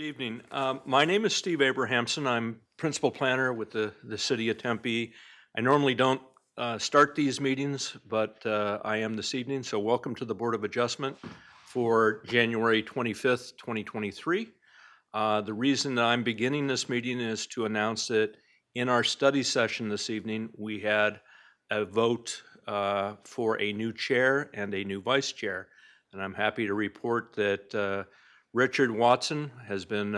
evening. My name is Steve Abrahamson. I'm principal planner with the City of Tempe. I normally don't start these meetings, but I am this evening. So welcome to the Board of Adjustment for January 25th, 2023. The reason that I'm beginning this meeting is to announce that in our study session this evening, we had a vote for a new chair and a new vice chair. And I'm happy to report that Richard Watson has been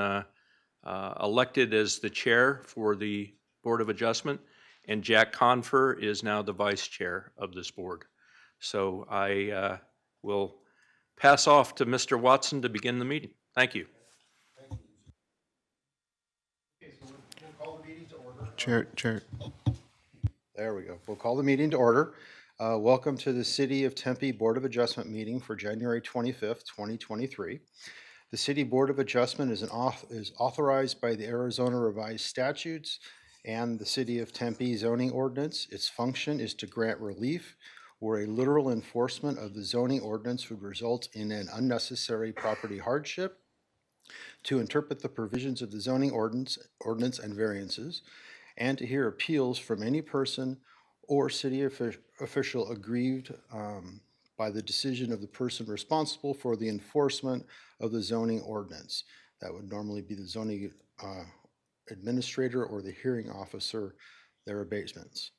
elected as the chair for the Board of Adjustment, and Jack Confer is now the vice chair of this board. So I will pass off to Mr. Watson to begin the meeting. Thank you. Okay, so we'll call the meeting to order. Chair. There we go. We'll call the meeting to order. Welcome to the City of Tempe Board of Adjustment meeting for January 25th, 2023. The City Board of Adjustment is authorized by the Arizona Revised Statutes and the City of Tempe zoning ordinance. Its function is to grant relief where a literal enforcement of the zoning ordinance would result in an unnecessary property hardship, to interpret the provisions of the zoning ordinance and variances, and to hear appeals from any person or city official aggrieved by the decision of the person responsible for the enforcement of the zoning ordinance. That would normally be the zoning administrator or the hearing officer, their abatements.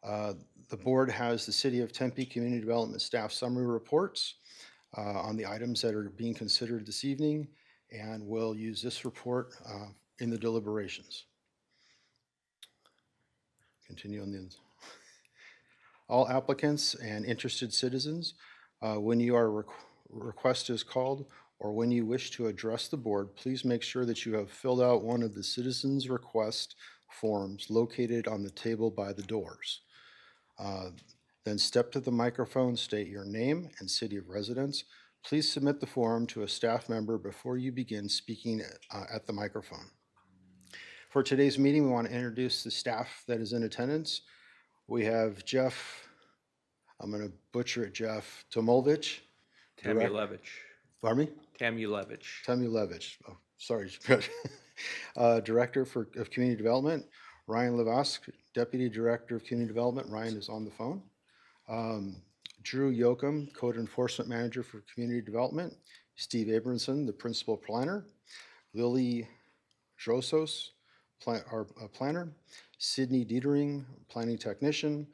The board has the City of Tempe Community Development Staff Summary Reports on the items that are being considered this evening, and we'll use this report in the deliberations. Continue on the all applicants and interested citizens, when your request is called or when you wish to address the board, please make sure that you have filled out one of the citizens request forms located on the table by the doors. Then step to the microphone, state your name and city of residence. Please submit the form to a staff member before you begin speaking at the microphone. For today's meeting, we want to introduce the staff that is in attendance. We have Jeff, I'm going to butcher it, Jeff Tomovich. Tamulevich. Pardon me? Tamulevich. Tamulevich. Oh, sorry. Director of Community Development. Ryan Levask, Deputy Director of Community Development. Ryan is on the phone. Drew Yoakum, Code Enforcement Manager for Community Development. Steve Abramson, the Principal Planner. Lily Drosos, our planner. Sydney Dietering, Planning Technician.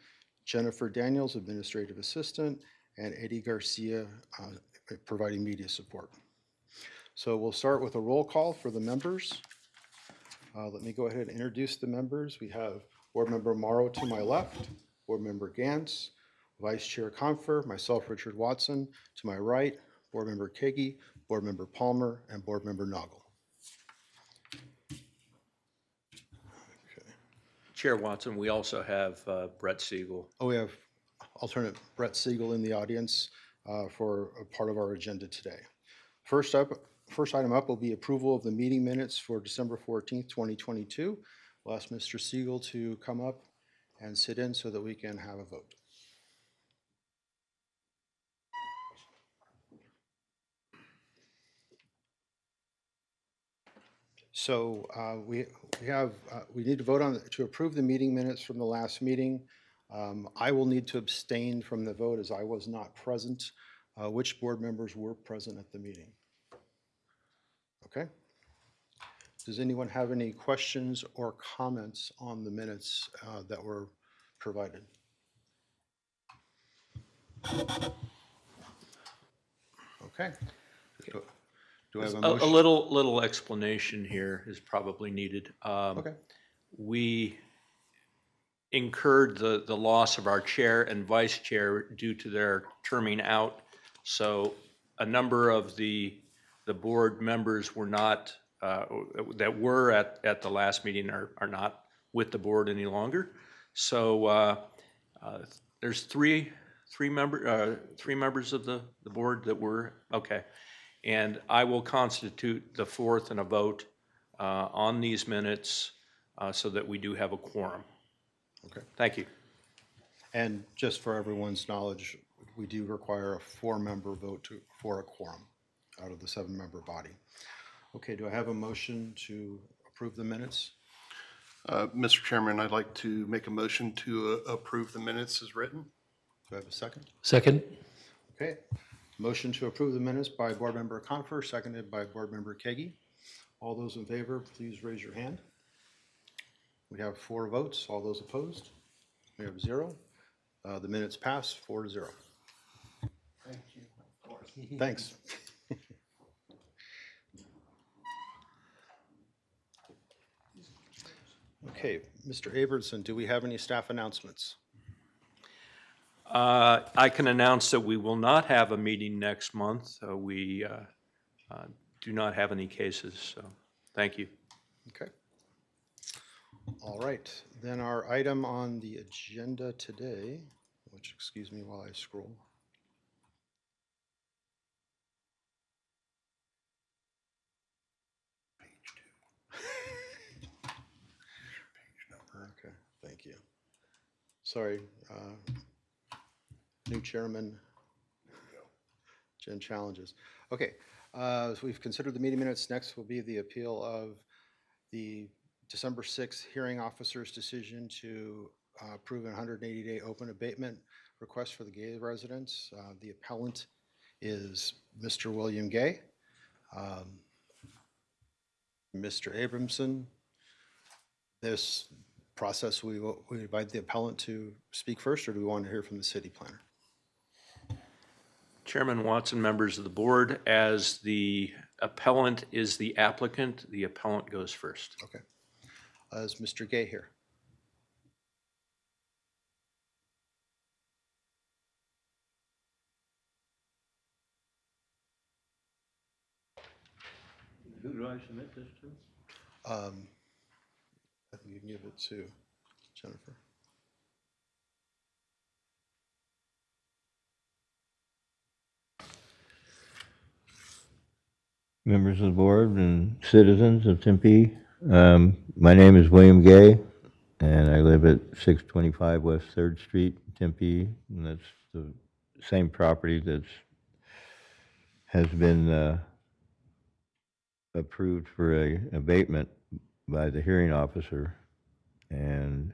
Jennifer Daniels, Administrative Assistant. And Eddie Garcia, providing media support. So we'll start with a roll call for the members. Let me go ahead and introduce the members. We have Board Member Morrow to my left, Board Member Gantz, Vice Chair Confer, myself, Richard Watson, to my right, Board Member Kagi, Board Member Palmer, and Board Member Noggle. Okay. Chair Watson, we also have Brett Siegel. Oh, we have alternate Brett Siegel in the audience for a part of our agenda today. First item up will be approval of the meeting minutes for December 14th, 2022. We'll ask Mr. Siegel to come up and sit in so that we can have a vote. So we need to vote to approve the meeting minutes from the last meeting. I will need to abstain from the vote as I was not present. Which board members were present at the meeting? Okay. Does anyone have any questions or comments on the minutes that were provided? Okay. Do I have a motion? A little explanation here is probably needed. Okay. We incurred the loss of our chair and vice chair due to their terming out. So a number of the board members were not, that were at the last meeting are not with the board any longer. So there's three members of the board that were, okay. And I will constitute the fourth in a vote on these minutes so that we do have a quorum. Okay. Thank you. And just for everyone's knowledge, we do require a 4-member vote for a quorum out of the 7-member body. Okay, do I have a motion to approve the minutes? Mr. Chairman, I'd like to make a motion to approve the minutes as written. Do I have a second? Second. Okay, motion to approve the minutes by Board Member Confer, seconded by Board Member Kegi. All those in favor, please raise your hand. We have 4 votes. All those opposed? We have 0. The minutes pass 4-0. Thank you. Thanks. Okay, Mr. Abramson, do we have any staff announcements? I can announce that we will not have a meeting next month. We do not have any cases, so thank you. Okay. All right, then our item on the agenda today, which, excuse me while I scroll. Okay, thank you. Sorry, new chairman. Gen challenges. Okay, so we've considered the meeting minutes. Next will be the appeal of the December 6th hearing officer's decision to approve an 180-day open abatement request for the Gay residents. The appellant is Mr. William Gay. Mr. Abramson, this process, we invite the appellant to speak first, or do we want to hear from the city planner? Chairman Watson, members of the board, as the appellant is the applicant goes first. Okay. Is Mr. Gay here? Who do I submit this to? I think you can give it to Jennifer. Members of the board and citizens of Tempe. My name is William Gay, and I live at 625 West 3rd Street, Tempe, and that's the same property has been approved for a abatement by the hearing officer. And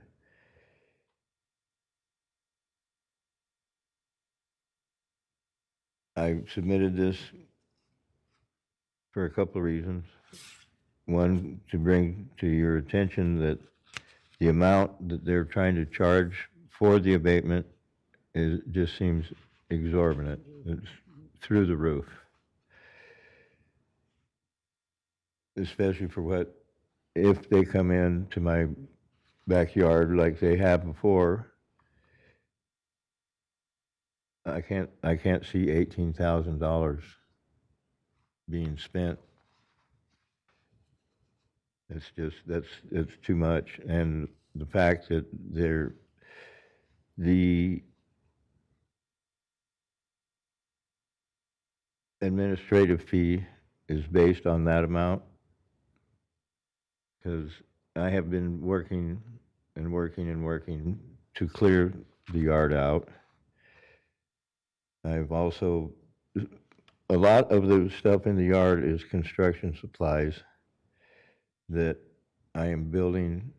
I submitted this for a couple of reasons. One, to bring to your attention that the amount that they're trying to charge for the abatement just seems exorbitant. It's through the roof. Especially for what, if they come into my backyard like they have before, I can't see $18,000 being spent. It's too much. And the fact that the administrative fee is based on that amount, because I have been working and working and working to clear the yard out. I've also, a lot of the stuff in the yard is construction supplies that I am building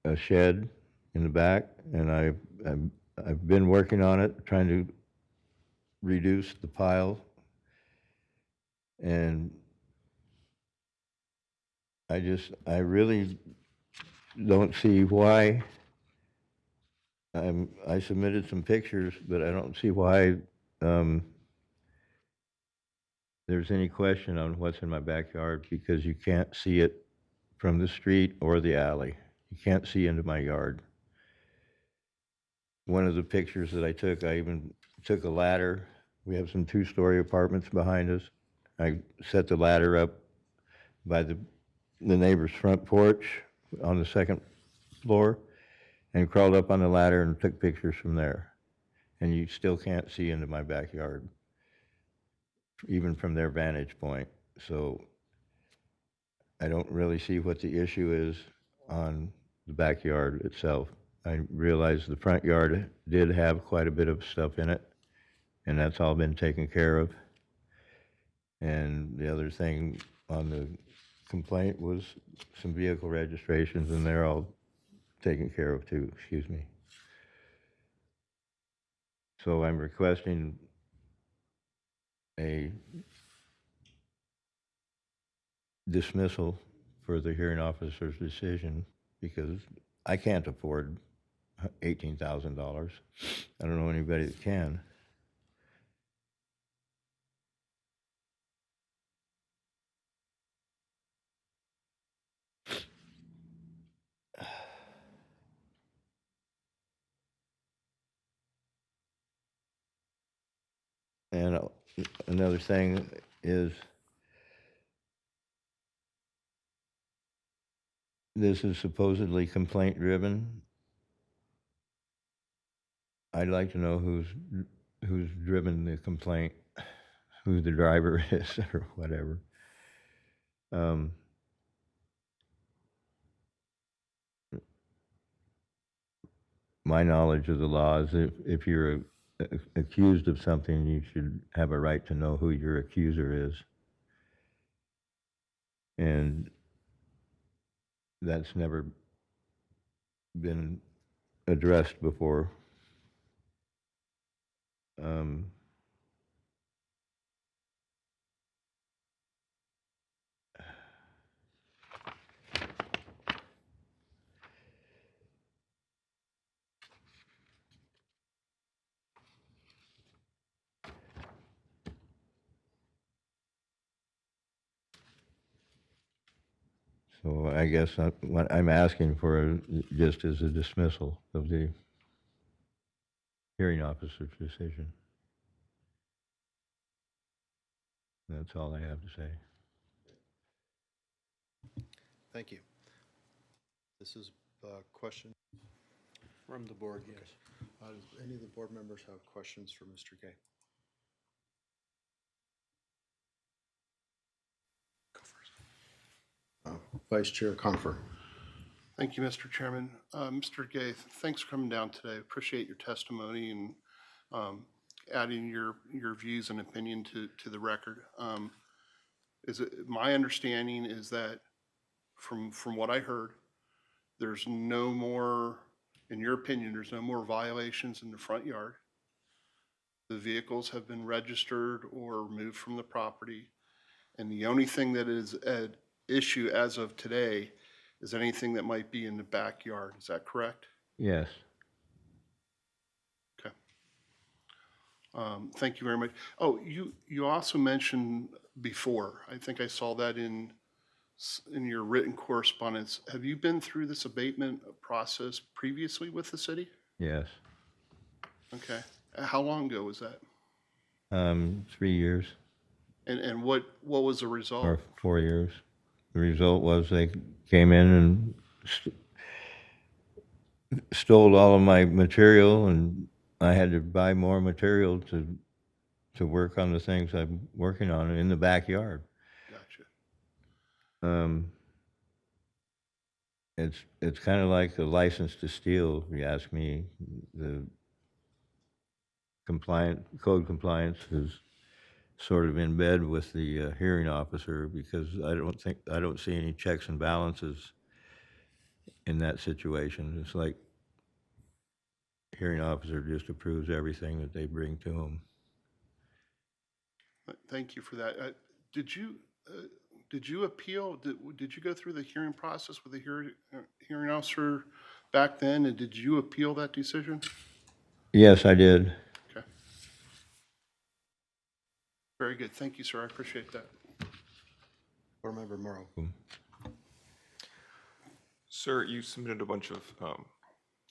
a shed in the back, and I've been working on it, trying to reduce the pile, and I really don't see why. I submitted some pictures, but I don't see why there's any question on what's in my backyard, because you can't see it from the street or the alley. You can't see into my yard. One of the pictures that I even took a ladder. We have some 2-story apartments behind us. I set the ladder up by the neighbor's front porch on the 2nd floor and crawled up on the ladder and took pictures from there. And you still can't see into my backyard, even from their vantage point. So I don't really see what the issue is on the backyard itself. I realize the front yard did have quite a bit of stuff in it, and that's all been taken care of. And the other thing on the complaint was some vehicle registrations, and they're all taken care of too, excuse me. So I'm requesting a dismissal for the hearing officer's decision because I can't afford $18,000. I don't know anybody that can. And another thing is, this is supposedly complaint driven. I'd like to know who's driven the complaint, who the driver is or whatever. My knowledge of the law is if you're accused of something, you should have a right to know who your accuser is. And that's never been addressed before. Um, so I guess what I'm asking for just is a dismissal of the hearing officer's decision. That's all I have to say. Thank you. This is a question. From the board, yes. Does any of the board members have questions for Mr. Gay? Vice Chair Conifer. Thank you, Mr. Chairman. Mr. Gay, thanks for coming down today. Appreciate your testimony and adding your views and opinion to the record. My understanding is that from what I heard, there's no more, in your opinion, there's no more violations in the front yard. The vehicles have been registered or moved from the property. And the only thing that is at issue as of today is anything that might be in the backyard. Is that correct? Yes. Okay. Thank you very much. Oh, you also mentioned before, I think I saw that in your written correspondence. Have you been through this abatement process previously with the city? Yes. Okay. How long ago was that? 3 years And what was the result? or 4 years. The result was they came in and stole all of my material, and I had to buy more material to work on the things I'm working on in the backyard. Gotcha. It's kind of like a license to steal, if you ask me. The code compliance is sort of in bed with the hearing officer because I don't see any checks and balances in that situation. It's like hearing officer just approves everything that they bring to him. Thank you for that. Did you appeal? Did you go through the hearing process with the hearing officer back then? And did you appeal that decision? Yes, I did. Okay. Very good. Thank you, sir. I appreciate that. Board Member Morrow. Sir, you submitted a bunch of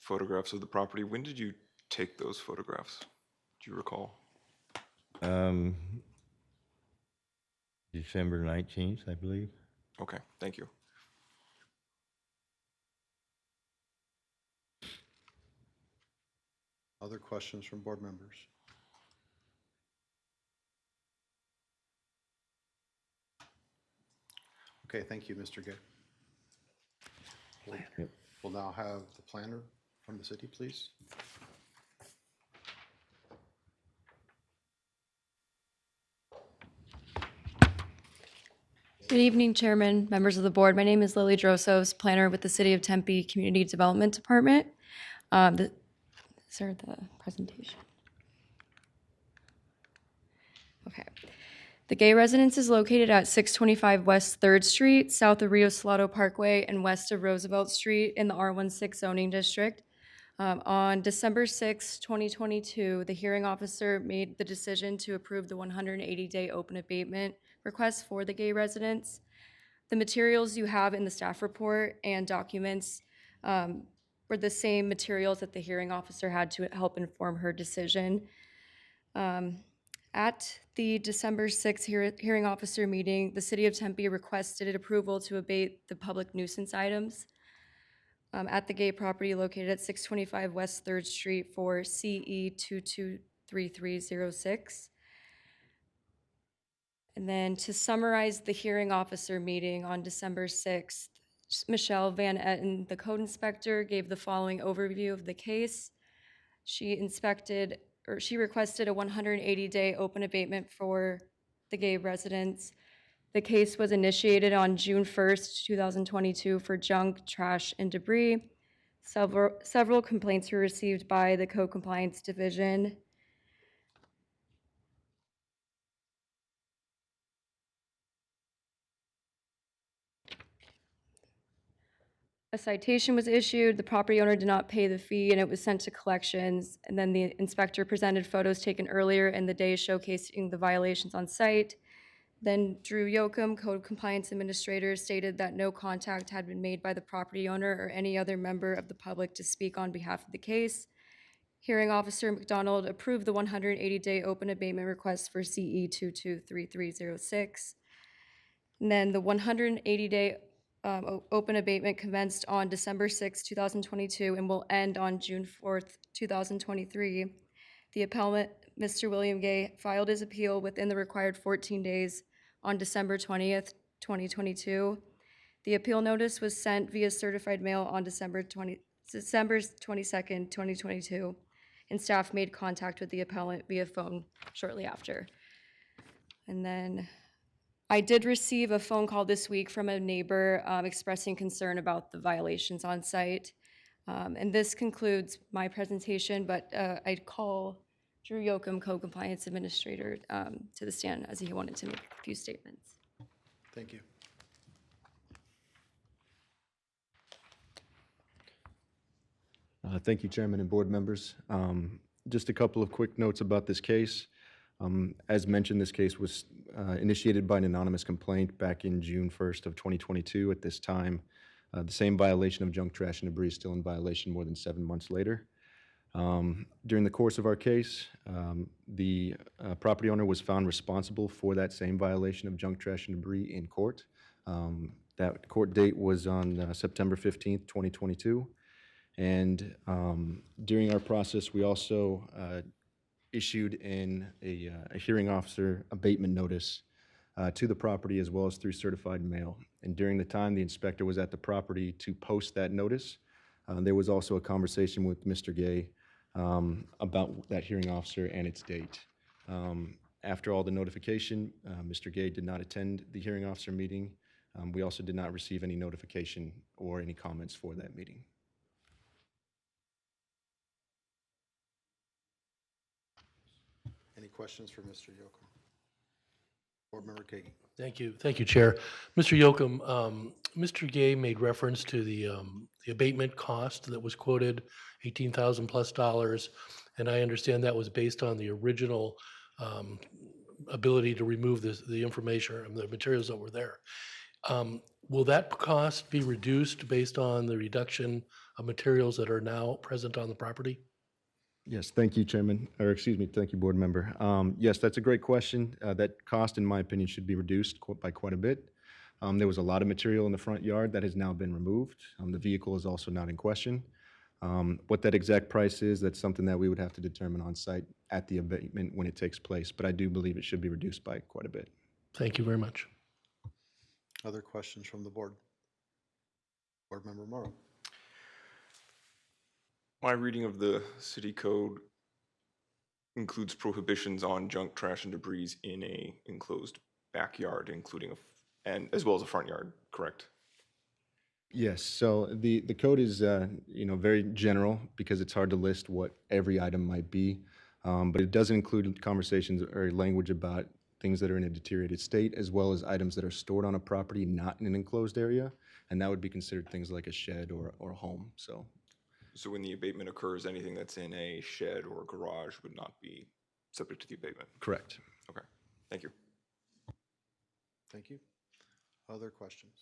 photographs of the property. When did you take those photographs? Do you recall? December 19th, I believe. Okay, thank you. Other questions from board members? Okay, thank you, Mr. Gay. Yep. We'll now have the planner from the city, please. Good evening, Chairman, members of the board. My name is Lily Drosos, planner with the City of Tempe Community Development Department. Is there the presentation? Okay. The Gay Residence is located at 625 West 3rd Street, south of Rio Salado Parkway, and west of Roosevelt Street in the R16 zoning district. On December 6, 2022, the hearing officer made the decision to approve the 180-day open abatement request for the Gay Residence. The materials you have in the staff report and documents were the same materials that the hearing officer had to help inform her decision. At the December 6th hearing officer meeting, the City of Tempe requested approval to abate the public nuisance items at the Gay property located at 625 West 3rd Street for CE 223306. And then to summarize the hearing officer meeting on December 6th, Michelle Van Etten, the code inspector, gave the following overview of the case. She requested a 180-day open abatement for the Gay residents. The case was initiated on June 1st, 2022 for junk, trash, and debris. Several complaints were received by the Code Compliance Division. A citation was issued, the property owner did not pay the fee, and it was sent to collections. And then the inspector presented photos taken earlier in the day showcasing the violations on site. Then Drew Yoakum, Code Compliance Administrator, stated that no contact had been made by the property owner or any other member of the public to speak on behalf of the case. Hearing Officer McDonald approved the 180-day open abatement request for CE 223306. And then the 180-day open abatement commenced on December 6, 2022, and will end on June 4th, 2023. The appellant, Mr. William Gay, filed his appeal within the required 14 days on December 20th, 2022. The appeal notice was sent via certified mail on December 22nd, 2022, and staff made contact with the appellant via phone shortly after. And then I did receive a phone call this week from a neighbor expressing concern about the violations on site. And this concludes my presentation, but I'd call Drew Yoakum, Code Compliance Administrator, to the stand as he wanted to make a few statements. Thank you. Thank you, Chairman and board members. Just a couple of quick notes about this case. As mentioned, this case was initiated by an anonymous complaint back in June 1st of 2022. At this time, the same violation of junk, trash, and debris is still in violation more than 7 months later. During the course of our case, the property owner was found responsible for that same violation of junk, trash, and debris in court. That court date was on September 15th, 2022. And during our process, we also issued in a hearing officer abatement notice to the property as well as through certified mail. And during the time the inspector was at the property to post that notice, there was also a conversation with Mr. Gay about that hearing officer and its date. After all the notification, Mr. Gay did not attend the hearing officer meeting. We also did not receive any notification or any comments for that meeting. Any questions for Mr. Yoakum? Board Member Kagan. Thank you, Chair. Mr. Yoakum, Mr. Gay made reference to the abatement cost that was quoted, $18,000+, and I understand that was based on the original ability to remove the information and the materials that were there. Will that cost be reduced based on the reduction of materials that are now present on the property? Yes, thank you, Chairman, or excuse me, thank you, Board Member. Yes, that's a great question. That cost, in my opinion, should be reduced by quite a bit. There was a lot of material in the front yard that has now been removed. The vehicle is also not in question. What that exact price is, that's something that we would have to determine on site at the abatement when it takes place, but I do believe it should be reduced by quite a bit. Thank you very much. Other questions from the board? Board Member Morrow. My reading of the city code includes prohibitions on junk, trash, and debris in a enclosed backyard, including and as well as a front yard, correct? Yes, so the code is, very general because it's hard to list what every item might be. But it does include conversations or language about things that are in a deteriorated state, as well as items that are stored on a property not in an enclosed area. And that would be considered things like a shed or a home, so. So when the abatement occurs, anything that's in a shed or a garage would not be subject to the abatement? Correct. Okay, thank you. Thank you. Other questions?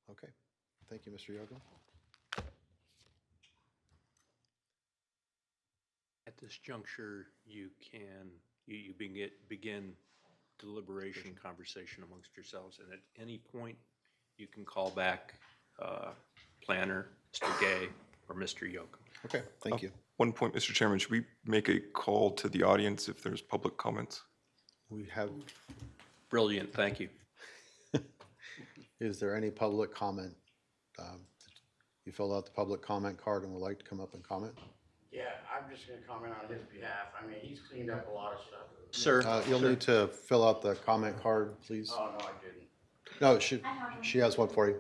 Okay, thank you, Mr. Yocum. At this juncture, you begin deliberation, conversation amongst yourselves, and at any point, you can call back planner, Mr. Gay, or Mr. Yocum. Okay, thank you. One point, Mr. Chairman, should we make a call to the audience if there's public comments? We have, Brilliant, thank you. is there any public comment? You filled out the public comment card and would like to come up and comment? Yeah, I'm just gonna comment on his behalf. I mean, he's cleaned up a lot of stuff. Sir? You'll need to fill out the comment card, please. Oh, no, I didn't. No, she has one for you.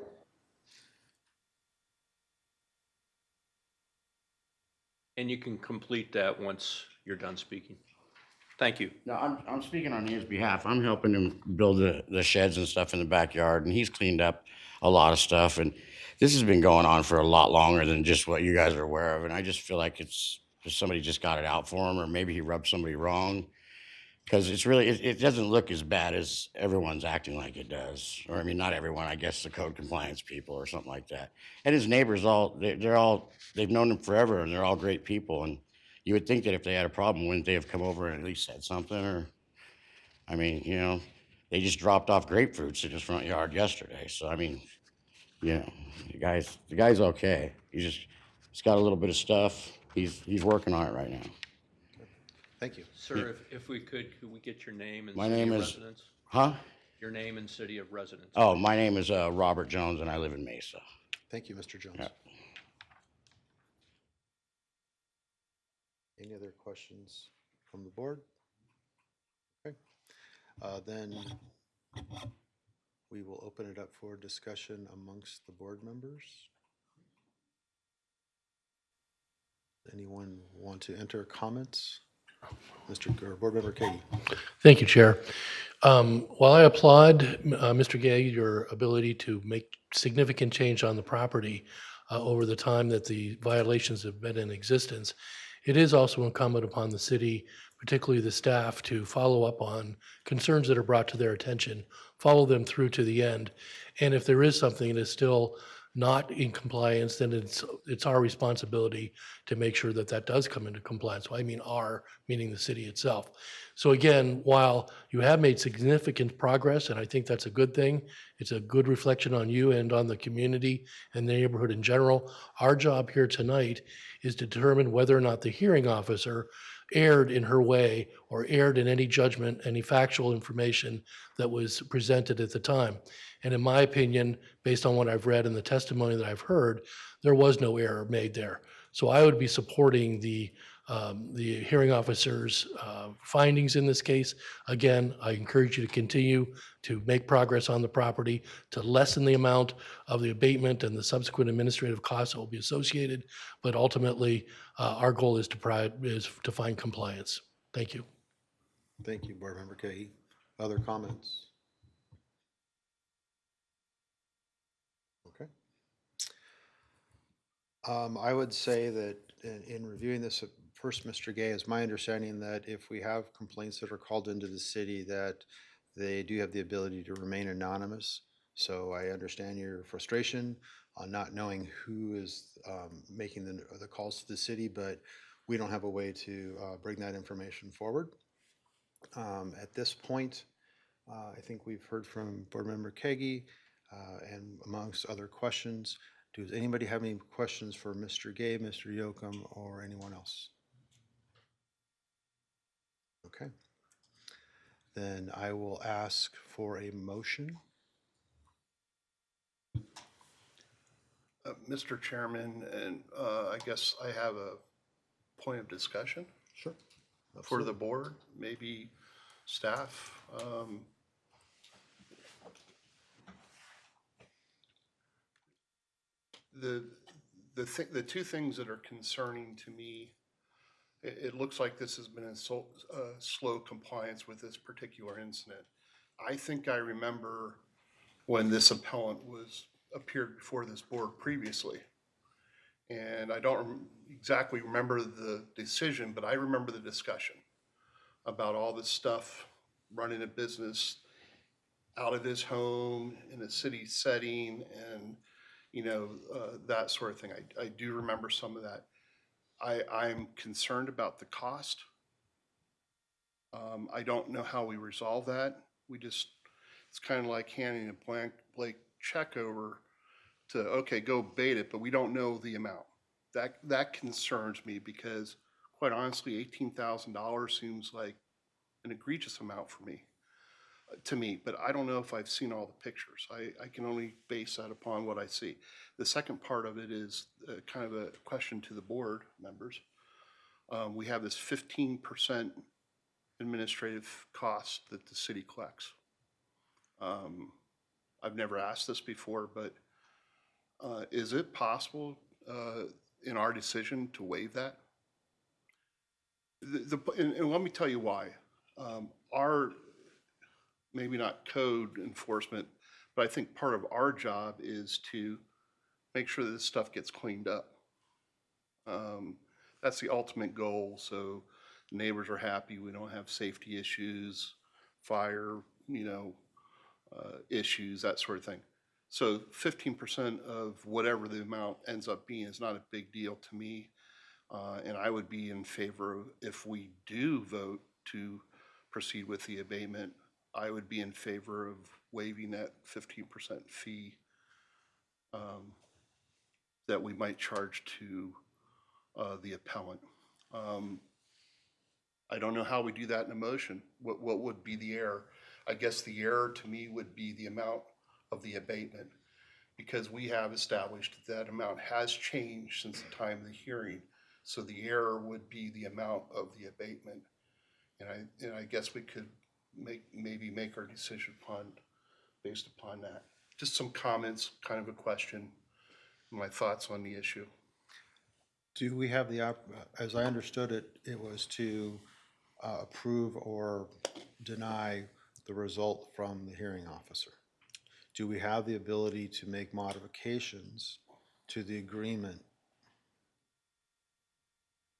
And you can complete that once you're done speaking. Thank you. No, I'm speaking on his behalf. I'm helping him build the sheds and stuff in the backyard, and he's cleaned up a lot of stuff. And this has been going on for a lot longer than just what you guys are aware of. And I just feel like it's just somebody just got it out for him, or maybe he rubbed somebody wrong. Because it's really, it doesn't look as bad as everyone's acting like it does. Or, I mean, not everyone, I guess the code compliance people or something like that. And his neighbors they've known him forever, and they're all great people. And you would think that if they had a problem, wouldn't they have come over and at least said something? Or, I mean, they just dropped off grapefruits in his front yard yesterday. So, I mean, the guy's okay. He's got a little bit of stuff. He's working on it right now. Thank you. Sir, if we could we get your name and My city name of is- residence? Huh? Your name and city of residence. Oh, my name is Robert Jones, and I live in Mesa. Thank you, Mr. Jones. Yeah. Any other questions from the board? Okay, then we will open it up for discussion amongst the board members. Anyone want to enter comments? Board Member Katie. Thank you, Chair. While I applaud, Mr. Gay, your ability to make significant change on the property over the time that the violations have been in existence, it is also incumbent upon the city, particularly the staff, to follow up on concerns that are brought to their attention, follow them through to the end. And if there is something that is still not in compliance, then it's our responsibility to make sure that that does come into compliance. Well, I mean our, meaning the city itself. So again, while you have made significant progress, and I think that's a good thing, it's a good reflection on you and on the community and the neighborhood in general. Our job here tonight is to determine whether or not the hearing officer erred in her way or erred in any judgment, any factual information that was presented at the time. And in my opinion, based on what I've read and the testimony that I've heard, there was no error made there. So I would be supporting the hearing officer's findings in this case. Again, I encourage you to continue to make progress on the property, to lessen the amount of the abatement and the subsequent administrative costs that will be associated. But ultimately, our goal is to find compliance. Thank you. Thank you, Board Member Katie. Other comments? Okay. I would say that in reviewing this, first, Mr. Gay, it's my understanding that if we have complaints that are called into the city, that they do have the ability to remain anonymous. So I understand your frustration on not knowing who is making the calls to the city, but we don't have a way to bring that information forward. At this point, I think we've heard from Board Member Kagi and amongst other questions. Does anybody have any questions for Mr. Gay, Mr. Yocum, or anyone else? Okay. Then I will ask for a motion. Mr. Chairman, and I guess I have a point of discussion Sure. for the board. Maybe staff. The two things that are concerning to me, it looks like this has been a slow compliance with this particular incident. I think I remember when this appellant appeared before this board previously. And I don't exactly remember the decision, but I remember the discussion about all this stuff, running a business out of his home in a city setting and, that sort of thing. I do remember some of that. I'm concerned about the cost. I don't know how we resolve that. It's kind of like handing a blank check over to, okay, go bait it, but we don't know the amount. That concerns me because quite honestly, $18,000 seems like an egregious amount to me, but I don't know if I've seen all the pictures. I can only base that upon what I see. The second part of it is kind of a question to the board members. We have this 15% administrative cost that the city collects. I've never asked this before, but is it possible in our decision to waive that? And let me tell you why. Our, maybe not code enforcement, but I think part of our job is to make sure that this stuff gets cleaned up. That's the ultimate goal. So neighbors are happy. We don't have safety issues, fire, issues, that sort of thing. So 15% of whatever the amount ends up being is not a big deal to me. And I would be in favor of, if we do vote to proceed with the abatement, I would be in favor of waiving that 15% fee that we might charge to the appellant. I don't know how we do that in a motion. What would be the error? I guess the error to me would be the amount of the abatement, because we have established that amount has changed since the time of the hearing. So the error would be the amount of the abatement. And I guess we could maybe make our decision based upon that. Just some comments, kind of a question, my thoughts on the issue. Do we have as I understood it, it was to approve or deny the result from the hearing officer? Do we have the ability to make modifications to the agreement?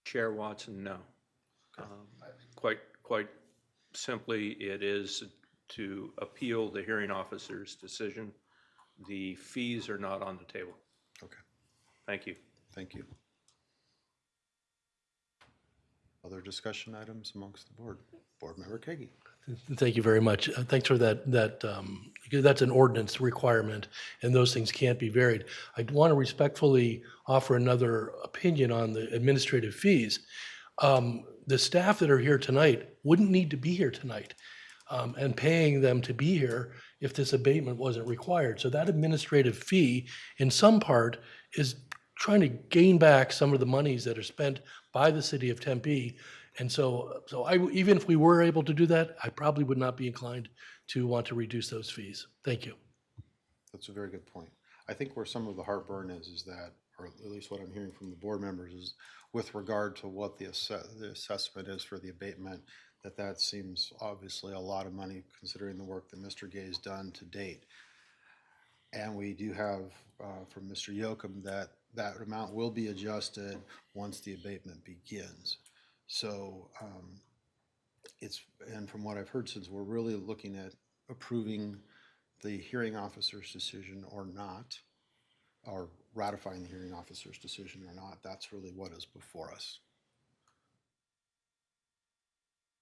Chair Watson, no. Quite simply, it is to appeal the hearing officer's decision. The fees are not on the table. Okay, Thank you. thank you. Other discussion items amongst the board? Board Member Kagi. Thank you very much. Thanks for that, because that's an ordinance requirement, and those things can't be varied. I want to respectfully offer another opinion on the administrative fees. The staff that are here tonight wouldn't need to be here tonight, and paying them to be here if this abatement wasn't required. So that administrative fee, in some part, is trying to gain back some of the monies that are spent by the city of Tempe. And so even if we were able to do that, I probably would not be inclined to want to reduce those fees. Thank you. That's a very good point. I think where some of the heartburn is that, or at least what I'm hearing from the board members, is with regard to what the assessment is for the abatement, that seems obviously a lot of money considering the work that Mr. Gay has done to date. And we do have from Mr. Yoakum that amount will be adjusted once the abatement begins. So and from what I've heard, since we're really looking at approving the hearing officer's decision or not, or ratifying the hearing officer's decision or not, that's really what is before us.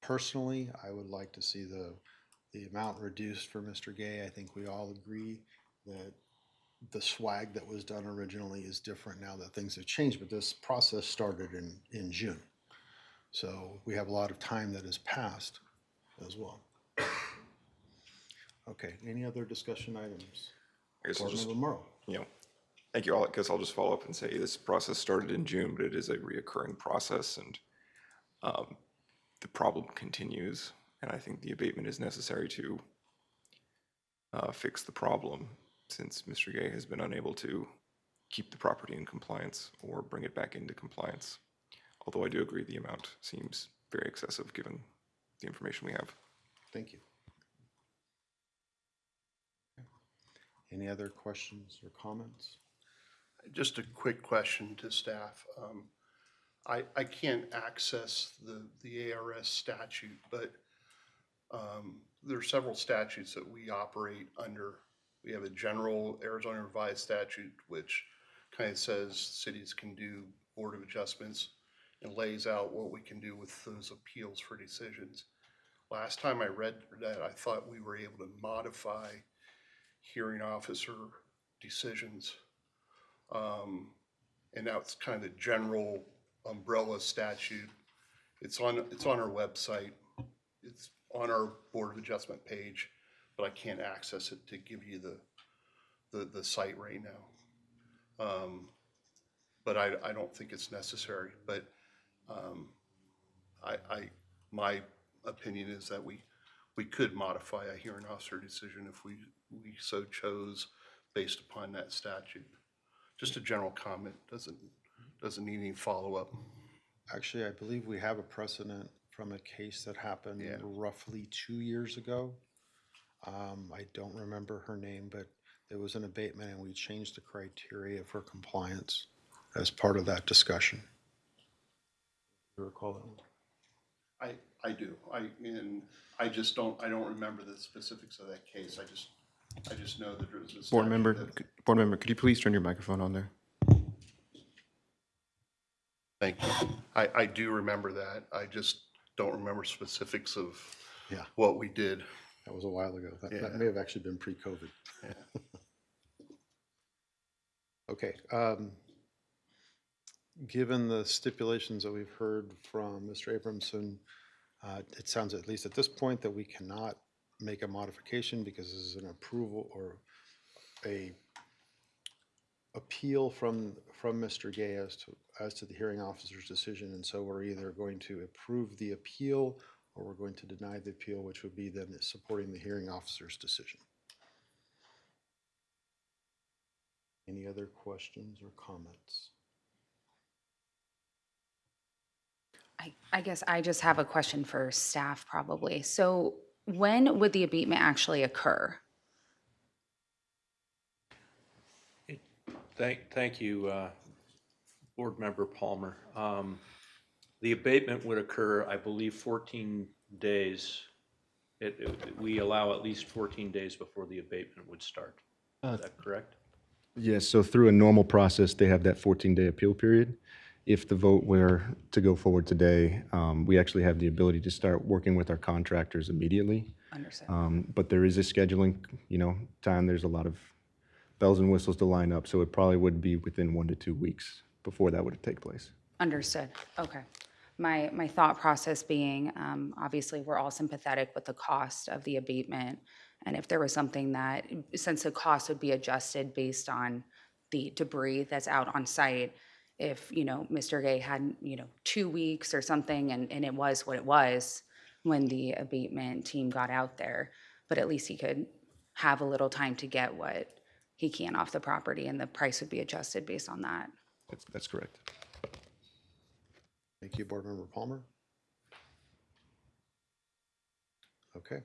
Personally, I would like to see the amount reduced for Mr. Gay. I think we all agree that the swag that was done originally is different now that things have changed, but this process started in June. So we have a lot of time that has passed as well. Okay, any other discussion items? I guess I'll Board just, Member Morrow. thank you all. I guess I'll just follow up and say this process started in June, but it is a reoccurring process, and the problem continues. And I think the abatement is necessary to fix the problem, since Mr. Gay has been unable to keep the property in compliance or bring it back into compliance. Although I do agree the amount seems very excessive given the information we have. Thank you. Any other questions or comments? Just a quick question to staff. I can't access the ARS statute, but there are several statutes that we operate under. We have a general Arizona Revised Statute, which kind of says cities can do Board of Adjustments and lays out what we can do with those appeals for decisions. Last time I read that, I thought we were able to modify hearing officer decisions. And that's kind of the general umbrella statute. It's on our website. It's on our Board of Adjustment page, but I can't access it to give you the site right now. But I don't think it's necessary. But my opinion is that we could modify a hearing officer decision if we so chose based upon that statute. Just a general comment, doesn't need any follow-up. Actually, I believe we have a precedent from a case that happened Yeah. roughly 2 years ago. I don't remember her name, but there was an abatement and we changed the criteria for compliance as part of that discussion. You recall that one? I do. I don't remember the specifics of that case. I just know that there was a Board statute member, that- board member, could you please turn your microphone on there? Thank you. I do remember that. I just don't remember specifics of Yeah. what we did. That was a while ago. That Yeah. may have actually been pre-COVID. Okay. Given the stipulations that we've heard from Mr. Abramson, it sounds at least at this point that we cannot make a modification because this is an approval or a appeal from Mr. Gay as to the hearing officer's decision. And so we're either going to approve the appeal or we're going to deny the appeal, which would be then supporting the hearing officer's decision. Any other questions or comments? I guess I just have a question for staff probably. So when would the abatement actually occur? Thank you, Board Member Palmer. The abatement would occur, I believe, 14 days. We allow at least 14 days before the abatement would start. Is that correct? Yes, so through a normal process, they have that 14-day appeal period. If the vote were to go forward today, we actually have the ability to start working with our contractors immediately. Understood. But there is a scheduling, time. There's a lot of bells and whistles to line up, so it probably would be within 1 to 2 weeks before that would take place. Understood. Okay. My thought process being, obviously, we're all sympathetic with the cost of the abatement. And if there was something that, since the cost would be adjusted based on the debris that's out on site, if, Mr. Gay had, 2 weeks or something, and it was what it was when the abatement team got out there, but at least he could have a little time to get what he can off the property, and the price would be adjusted based on that. That's correct. Thank you, Board Member Palmer. Okay.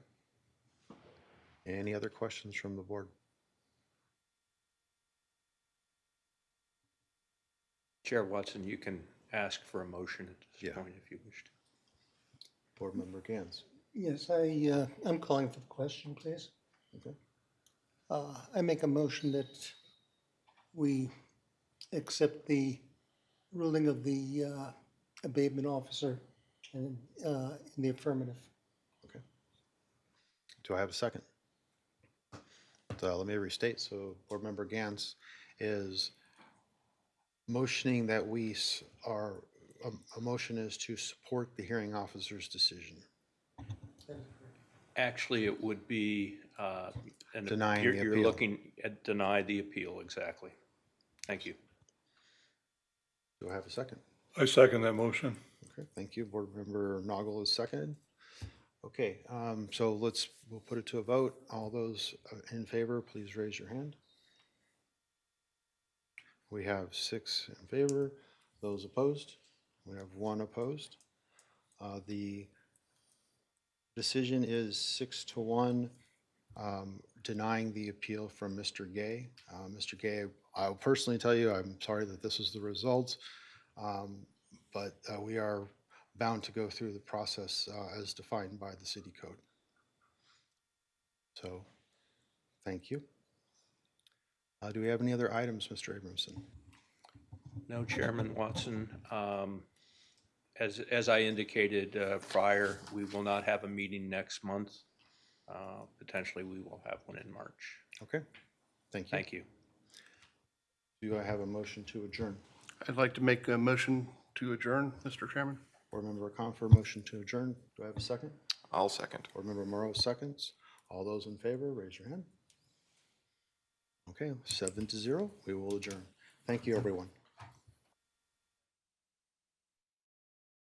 Any other questions from the board? Chair Watson, you can ask for a motion at this Yeah. point if you wish to. Board Member Gans. Yes, I'm calling for the question, please. Okay. I make a motion that we accept the ruling of the abatement officer in the affirmative. Okay. Do I have a second? So let me restate. So Board Member Gans is motioning that a motion is to support the hearing officer's decision. Actually, it would be, Denying the you're appeal. looking at deny the appeal, exactly. Thank you. Do I have a second? I second that motion. Okay, thank you. Board Member Noggle is seconded. Okay, so we'll put it to a vote. All those in favor, please raise your hand. We have 6 in favor. Those opposed? We have 1 opposed. The decision is 6-1, denying the appeal from Mr. Gay. Mr. Gay, I'll personally tell you, I'm sorry that this is the result, but we are bound to go through the process as defined by the city code. So, thank you. Do we have any other items, Mr. Abramson? No, Chairman Watson. As I indicated prior, we will not have a meeting next month. Potentially, we will have one in March. Okay, thank you. Thank you. Do I have a motion to adjourn? I'd like to make a motion to adjourn, Mr. Chairman. Board Member Confer, motion to adjourn. Do I have a second? I'll second. Board Member Morrow seconds. All those in favor, raise your hand. Okay, 7-0, we will adjourn. Thank you, everyone.